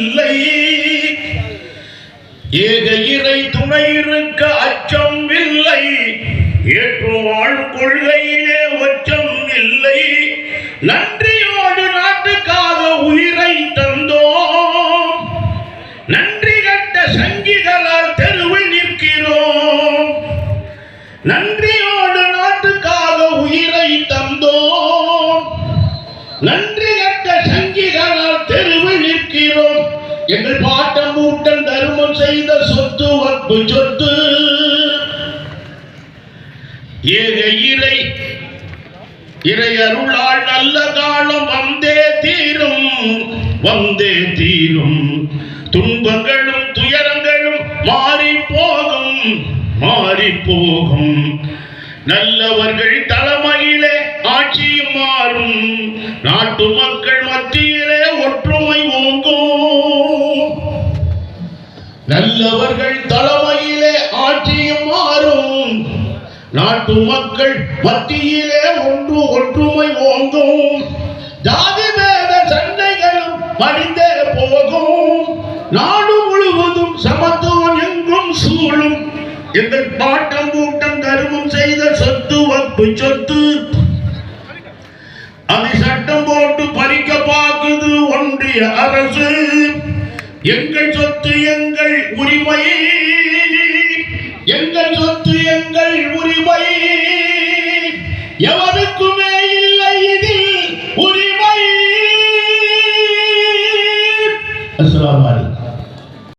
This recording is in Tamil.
இல்லை. ஏக இறை துணை இருக்க அச்சம் இல்லை. ஏற்று வாழும் கொள்கையிலே ஒச்சம் இல்லை. நன்றியோடு நாட்டுக்காக உயிரை தந்தோம். நன்றி கட்ட சங்கிகளால் தெருவில் நிற்கிறோம். நன்றியோடு நாட்டுக்காக உயிரை தந்தோம். நன்றி கட்ட சங்கிகளால் தெருவில் நிற்கிறோம். எங்கள் பாட்டம் மூட்டம் தர்மம் செய்த சொத்து வற்பு சொத்து. ஏக இறை அருளால் நல்ல காலம் வந்தே தீரும். துன்பங்களும் துயரங்களும் மாறி போகும். நல்லவர்கள் தலைமையிலே ஆட்சியும் மாறும். நாட்டு மக்கள் மத்தியிலே ஒற்றுமை ஓங்கும். நல்லவர்கள் தலைமையிலே ஆட்சியும் மாறும். நாட்டு மக்கள் மத்தியிலே ஒற்றுமை ஓங்கும். ஜாதி பேத சண்டைகளும் மடிந்தே போகும். நாடு முழுவதும் சமத்துவம் எங்கும் சூழும். எங்கள் பாட்டம் கூட்டம் கருமம் செய்த சொத்து வற்பு சொத்து. அதை சட்டம் போட்டு பறிக்க பார்க்குது ஒன்றிய அரசு. எங்கள் சொத்து எங்கள் உரிமை. எங்கள் சொத்து எங்கள் உரிமை.